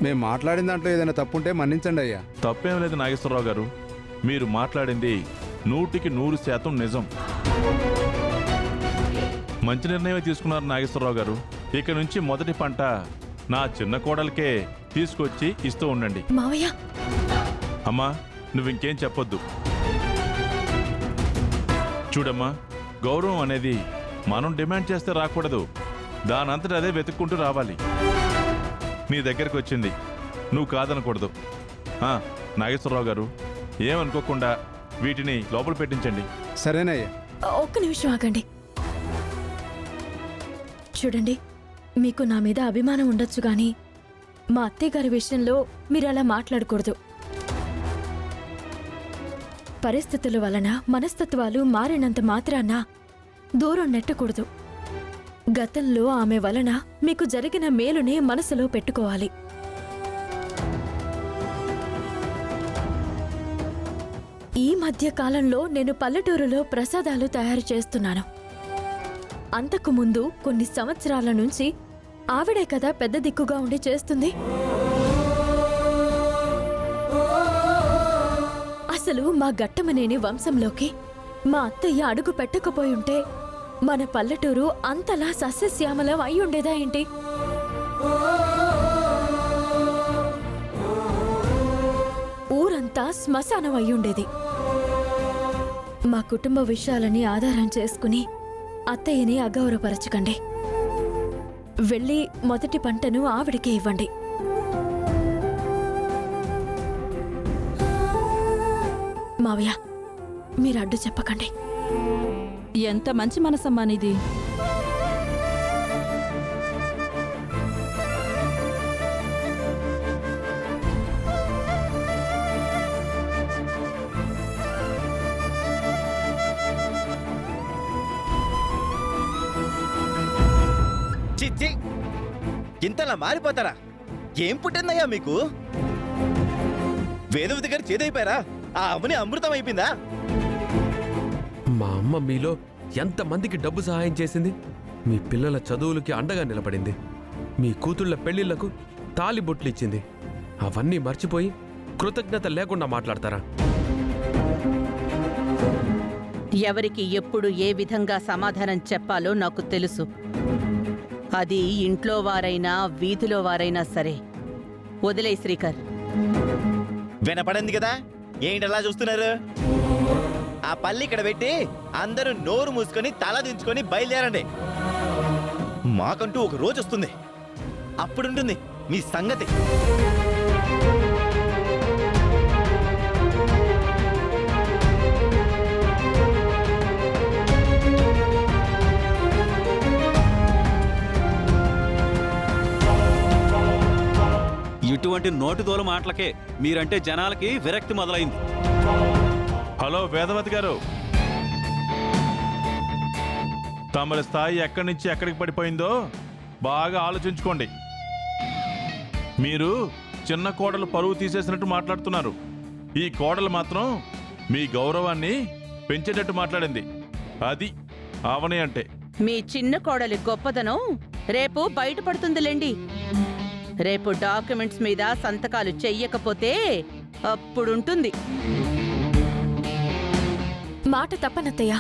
మేము మాట్లాడిన దాంట్లో ఏదైనా తప్పుంటే మన్నించండి అయ్యా. తప్పేం లేదు నాగేశ్వరరావు గారు, మీరు మాట్లాడింది 100% నిజం. మంచి నిర్ణయమే తీసుకున్నారు నాగేశ్వరరావు గారు. ఇక నుంచి మొదటి పంట నా చిన్న కోడలకే తీసుకొచ్చి ఇస్తూ ఉండండి. మావయ్య, అమ్మా నువ్వింకేం చెప్పొద్దు. చూడమ్మా, గౌరవం అనేది మనం డిమాండ్ చేస్తే రాకూడదు, దానంతట అదే వెతుక్కుంటూ రావాలి. నీ దగ్గరికి వచ్చింది, నువ్వు కాదనకూడదు. నాగేశ్వరరావు గారు, ఏమనుకోకుండా వీటిని లోపల పెట్టించండి. సరేనయ్యా. ఒక్క నిమిషం ఆగండి. చూడండి, మీకు నా మీద అభిమానం ఉండొచ్చు గాని మా అత్తయ్య గారి విషయంలో మీరు అలా మాట్లాడకూడదు. పరిస్థితుల వలన మనస్తత్వాలు మారినంత మాత్రాన దూరం నెట్టకూడదు. గతంలో ఆమె వలన మీకు జరిగిన మేలునే మనసులో పెట్టుకోవాలి. ఈ మధ్య కాలంలో నేను పల్లెటూరులో ప్రసాదాలు తయారు చేస్తున్నాను. అంతకు ముందు కొన్ని సంవత్సరాల నుంచి ఆవిడే కదా పెద్ద దిక్కుగా ఉండి చేస్తుంది. అసలు మా గట్టమనేని వంశంలోకి మా అత్తయ్య అడుగు పెట్టకపోయుంటే మన పల్లెటూరు అంతలా సస్యశ్యామలం అయ్యుండేదా ఏంటి? ఊరంతా శ్మశానం అయ్యుండేది. మా కుటుంబ విషయాలని ఆధారం చేసుకుని అత్తయ్యని అగౌరవపరచకండి. వెళ్ళి మొదటి పంటను ఆవిడికే ఇవ్వండి. మావయ్య, మీరు అడ్డు చెప్పకండి. ఎంత మంచి మనసమ్మా నీది. చిచ్చి, ఇంతలా మారిపోతారా? ఏం పుట్టిందయ్యా మీకు? వేదవతి గారు చేదైపోయారా? ఆ అమ్మని అమృతం అయిపోయిందా? మా అమ్మ మీలో ఎంతమందికి డబ్బు సహాయం చేసింది, మీ పిల్లల చదువులకి అండగా నిలబడింది, మీ కూతుళ్ల పెళ్లిళ్లకు తాలిబొట్లు ఇచ్చింది. అవన్నీ మర్చిపోయి కృతజ్ఞత లేకుండా మాట్లాడతారా? ఎవరికి ఎప్పుడు ఏ విధంగా సమాధానం చెప్పాలో నాకు తెలుసు. అది ఇంట్లో వారైనా వీధిలో వారైనా సరే. వదిలే శ్రీకర్. వినపడింది కదా, ఏంటలా చూస్తున్నారు? ఆ పల్లి ఇక్కడ పెట్టి అందరూ నోరు మూసుకొని తల దించుకొని బయలుదేరండి. మాకంటూ ఒక రోజు వస్తుంది, అప్పుడుంటుంది మీ సంగతి. ఇటువంటి నోటిదోల మాటలకే మీరంటే జనాలకి విరక్తి మొదలైంది. హలో వేదవతి గారు, తమరి స్థాయి ఎక్కడి నుంచి ఎక్కడికి పడిపోయిందో బాగా ఆలోచించుకోండి. మీరు చిన్న కోడలు పరువు తీసేసినట్టు మాట్లాడుతున్నారు. ఈ కోడలు మాత్రం మీ గౌరవాన్ని పెంచేటట్టు మాట్లాడింది. అది ఆవని అంటే. మీ చిన్న కోడలి గొప్పదనం రేపు బయటపడుతుందిలేండి. రేపు డాక్యుమెంట్స్ మీద సంతకాలు చెయ్యకపోతే అప్పుడుంటుంది. మాట తప్పనత్తయ్య.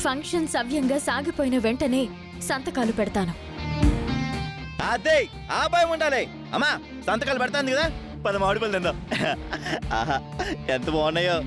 ఫంక్షన్ సవ్యంగా సాగిపోయిన వెంటనే సంతకాలు పెడతాను. అదే ఆ భయం ఉండాలి. అమ్మా సంతకాలు పెడతాంది కదా, 10 మామిడి పళ్ళు తిందాం. ఆహా, ఎంత బాగున్నాయో.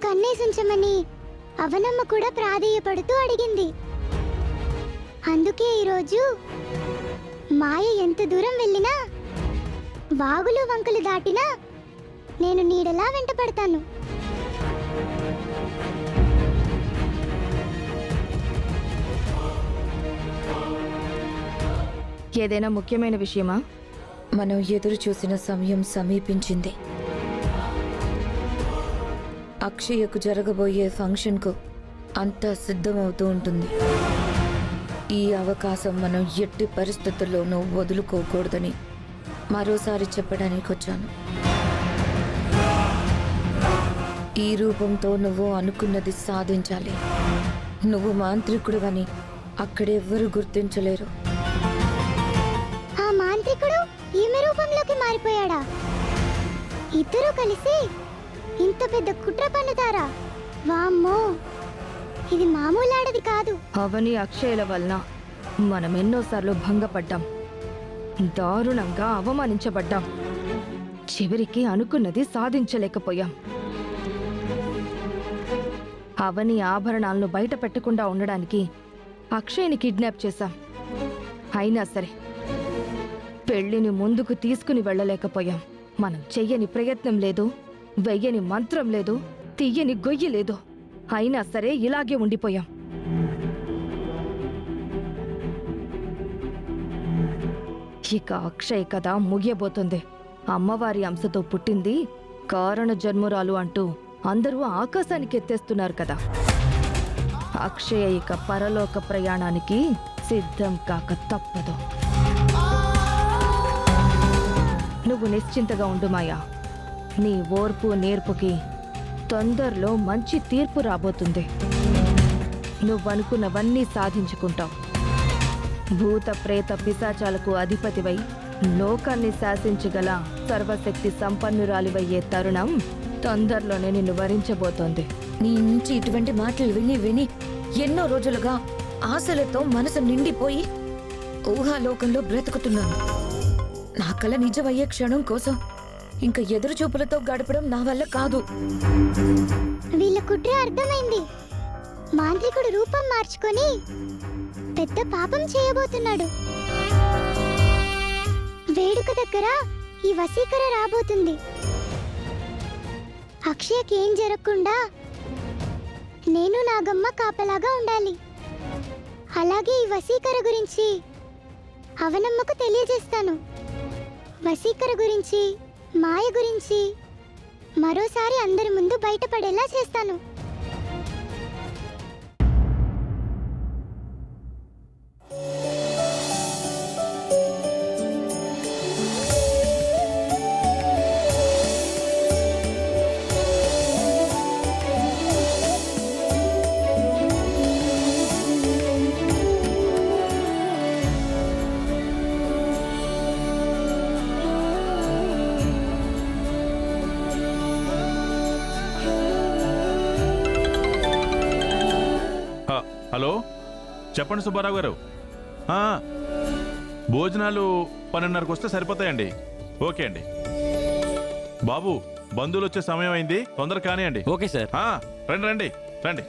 కన్నేసించమని అవనమ్మ కూడా ప్రాధేయపడుతూ అడిగింది. అందుకే ఈరోజు మాయ ఎంత దూరం వెళ్ళినా, వాగులు వంకలు దాటినా నేను నీడలా వెంటపడతాను. ఏదైనా ముఖ్యమైన విషయమా? మనం ఎదురు చూసిన సమయం సమీపించింది. అక్షయకు జరగబోయే ఫంక్షన్కు అంతా సిద్ధమవుతూ ఉంటుంది. ఈ అవకాశం మనం ఎట్టి పరిస్థితుల్లోనూ వదులుకోకూడదని మరోసారి చెప్పడానికి వచ్చాను. ఈ రూపంతో నువ్వు అనుకున్నది సాధించాలి. నువ్వు మాంత్రికుడివని అక్కడెవ్వరూ గుర్తించలేరు. ఆ మాంత్రికుడు ఈమె రూపంలోకి మారిపోయాడా? ఇద్దరూ కలిసి ఇంత పెద్ద కుట్ర పన్నుతారా? వామ్మో, ఇది మామూలాడది కాదు. అవని అక్షయల వలన మనం ఎన్నోసార్లు భంగపడ్డాం, దారుణంగా అవమానించబడ్డాం. చివరికి అనుకున్నది సాధించలేకపోయాం. అవని ఆభరణాలను బయట పెట్టకుండా ఉండడానికి అక్షయ్ని కిడ్నాప్ చేశాం. అయినా సరే పెళ్లిని ముందుకు తీసుకుని వెళ్ళలేకపోయాం. మనం చెయ్యని ప్రయత్నం లేదు, వెయ్యని మంత్రం లేదు, తీయని గొయ్యి లేదు. అయినా సరే ఇలాగే ఉండిపోయాం. ఇక అక్షయ్ కథ ముగియబోతుంది. అమ్మవారి అంశతో పుట్టింది, కారణ జన్మురాలు అంటూ అందరూ ఆకాశానికి ఎత్తేస్తున్నారు కదా. అక్షయ ఇక పరలోక ప్రయాణానికి సిద్ధం కాక తప్పదు. నువ్వు నిశ్చింతగా ఉండు మాయా. నీ ఓర్పు నేర్పుకి తొందరలో మంచి తీర్పు రాబోతుంది. నువ్వనుకున్నవన్నీ సాధించుకుంటావు. భూత ప్రేత పిశాచాలకు అధిపతివై లోకాన్ని శాసించగల సర్వశక్తి సంపన్నురాలివయ్యే తరుణం తొందరలోనే నిన్ను వరించబోతోంది. నీ నుంచి ఇటువంటి మాటలు విని విని ఎన్నో రోజులుగా ఆశలతో మనసు నిండిపోయి ఊహాలోకంలో బ్రతుకుతున్నాను. నా కల నిజమయ్యే క్షణం కోసం ఇంకా ఎదురు చూపులతో గడపడం నా వల్ల కాదు. వీళ్ళ కుట్ర అర్థమైంది. మాంత్రికుడు రూపం మార్చుకొని పెద్ద పాపం చేయబోతున్నాడు. వేడుక దగ్గర ఈ వశీకర రాబోతుంది. అక్షయకి ఏం జరగకుండా నేను నాగమ్మ కాపలాగా ఉండాలి. అలాగే ఈ వశీకర గురించి అవనమ్మకు తెలియజేస్తాను. వశీకర గురించి, మాయ గురించి మరోసారి అందరి ముందు బయటపడేలా చేస్తాను. హలో, చెప్పండి సుబ్బారావు గారు. భోజనాలు 12:30కు వస్తే సరిపోతాయండి. ఓకే అండి. బాబు, బంధువులు వచ్చే సమయం అయింది, తొందర కానివ్వండి. Okay sir. రండి రండి రండి.